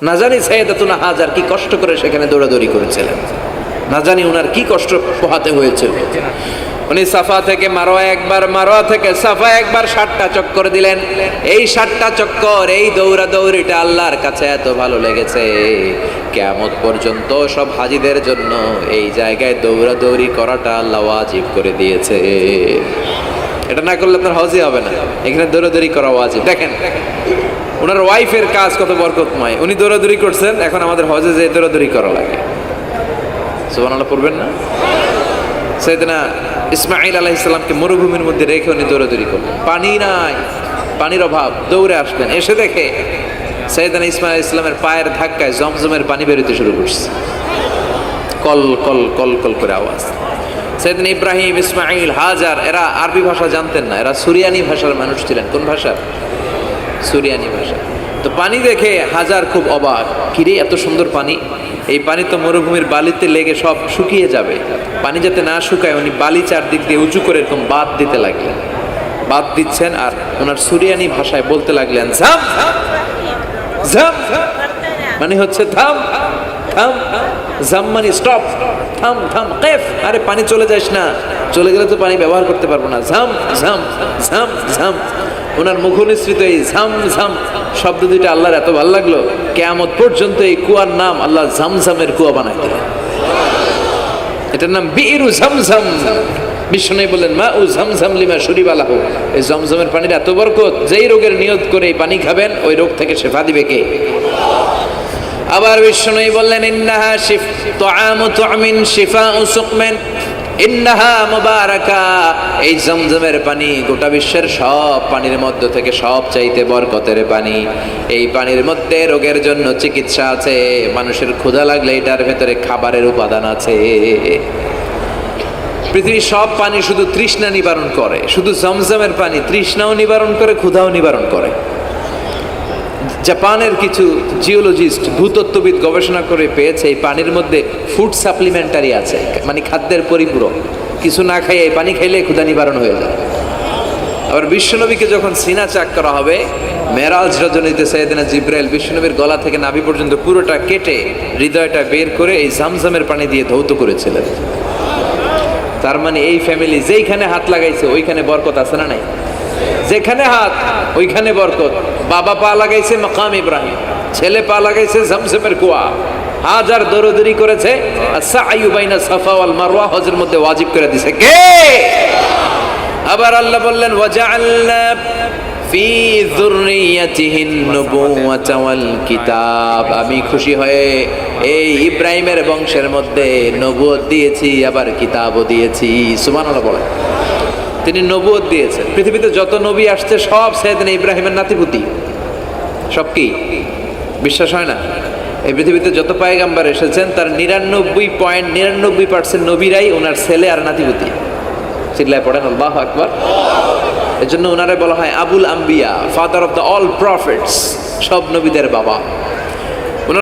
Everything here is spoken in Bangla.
না জানি সাইয়েদাতুনা হাজার কি কষ্ট করে সেখানে দৌড়াদৌড়ি করেছিলেন, না জানি উনার কি কষ্ট পোহাতে হয়েছিল। উনি সাফা থেকে মারোয়া একবার, মারোয়া থেকে সাফা একবার 7টা চক্কর দিলেন। এই 7টা চক্কর, এই দৌড়াদৌড়িটা আল্লাহর কাছে এত ভালো লেগেছে, কিয়ামত পর্যন্ত সব হাজীদের জন্য এই জায়গায় দৌড়াদৌড়ি করাটা আল্লাহ ওয়াজিব করে দিয়েছে। এটা না করলে আপনার হজই হবে না, এখানে দৌড়াদৌড়ি করা ওয়াজিব। দেখেন ওনার ওয়াইফের কাজ কত বরকতময়, উনি দৌড়াদৌড়ি করছেন, এখন আমাদের হজে যে দৌড়াদৌড়ি করা লাগে। সুবহানাল্লাহ পড়বেন না? সাইয়েদনা ইসমাঈল আলাইহিস সালামকে মরুভূমির মধ্যে রেখে উনি দৌড়াদৌড়ি করলেন, পানি নাই, পানির অভাব, দৌড়ে আসলেন, এসে দেখে সাইয়েদনা ইসমাঈল আলাইহিস সালামের পায়ের ধাক্কায় জমজমের পানি বেরোতে শুরু করছে, কল কল কল কল করে আওয়াজ। সাইয়েদনা ইব্রাহিম, ইসমাঈল, হাজার এরা আরবি ভাষা জানতেন না, এরা সুরিয়ানি ভাষার মানুষ ছিলেন। কোন ভাষা? সুরিয়ানি ভাষা। তো পানি দেখে হাজার খুব অবাক, কিরে এত সুন্দর পানি, এই পানি তো মরুভূমির বালিতে লেগে সব শুকিয়ে যাবে, পানি যাতে না শুকায় উনি বালি চারদিক দিয়ে উঁচু করে এরকম বাঁধ দিতে লাগলেন। বাঁধ দিচ্ছেন আর ওনার সুরিয়ানি ভাষায় বলতে লাগলেন ঝাম ঝাম, মানে হচ্ছে থাম থাম, ঝাম মানে স্টপ, থাম থাম, কেফ, আরে পানি চলে যাস না, চলে গেলে তো পানি ব্যবহার করতে পারবো না, ঝাম ঝাম ঝাম ঝাম। ওনার মুখনিসৃত এই ঝাম ঝাম শব্দ দুইটা আল্লাহর এত ভালো লাগলো, কিয়ামত পর্যন্ত এই কুয়ার নাম আল্লাহ ঝামঝামের কুয়া বানাই দিলেন। এটার নাম বিইরু ঝামঝাম। বিষ্ণু বললেন মা উ ঝামঝাম লিমা শুরিবা লাহু, এই জমজমের পানির এত বরকত, যেই রোগের নিয়ত করে এই পানি খাবেন ওই রোগ থেকে শেফা দিবে কে? আবার বিষ্ণু বললেন ইন্নাহা তুআমু তুমিন শিফাউ সুকমিন ইন্নাহা মুবারাকা, এই জমজমের পানি গোটা বিশ্বের সব পানির মধ্যে থেকে সব চাইতে বরকতের পানি। এই পানির মধ্যে রোগের জন্য চিকিৎসা আছে, মানুষের ক্ষুধা লাগলে এটার ভেতরে খাবারের উপাদান আছে। পৃথিবীর সব পানি শুধু তৃষ্ণা নিবারণ করে, শুধু জমজমের পানি তৃষ্ণাও নিবারণ করে, ক্ষুধাও নিবারণ করে। জাপানের কিছু জিওলজিস্ট, ভূতত্ত্ববিদ গবেষণা করে পেয়েছে এই পানির মধ্যে ফুড সাপ্লিমেন্টারি আছে, মানে খাদ্যের পরিপূরক। কিছু না খাইয়ে এই পানি খাইলে ক্ষুধা নিবারণ হয়ে যায়। আবার বিশ্বনবীকে যখন সিনা চাক করা হবে, মেরাজ রজনীতে সাইয়েদনা জিবরাইল বিশ্বনবীর গলা থেকে নাভি পর্যন্ত পুরোটা কেটে হৃদয়টা বের করে এই জামজামের পানি দিয়ে ধৌত করেছিলেন। তার মানে এই ফ্যামিলি যেইখানে হাত লাগাইছে ওইখানে বরকত আছে না নাই? যেখানে হাত ওইখানে বরকত। বাবা পা লাগাইছে মাকাম ইব্রাহিম, ছেলে পা লাগাইছে জমজমের কুয়া, হাজার দৌড়াদৌড়ি করেছে, সাআয়ু বাইনা সাফা ওয়াল মারওয়া হজের মধ্যে ওয়াজিব করে দিয়েছে কে? আবার আল্লাহ বললেন ওয়াজআলনা ফি যুররিয়াতিহিন নুবুওয়াতা ওয়াল কিতাব, আমি খুশি হয়ে এই ইব্রাহিমের বংশের মধ্যে নবুয়ত দিয়েছি, আবার কিতাবও দিয়েছি। সুবহানাল্লাহ বলেন। তিনি নবুয়ত দিয়েছেন। পৃথিবীতে যত নবী আসছে সব সাইয়েদনা ইব্রাহিমের নাতিপুতি। সব কি বিশ্বাস হয় না? এই পৃথিবীতে যত পয়গাম্বার এসেছেন তার 99.99% নবীরাই ওনার ছেলে আর নাতিপুতি। চিল্লায় পড়েন আল্লাহু আকবার। এজন্য ওনারে বলা হয় আবুল আম্বিয়া, father of the all prophets, সব নবীদের বাবা।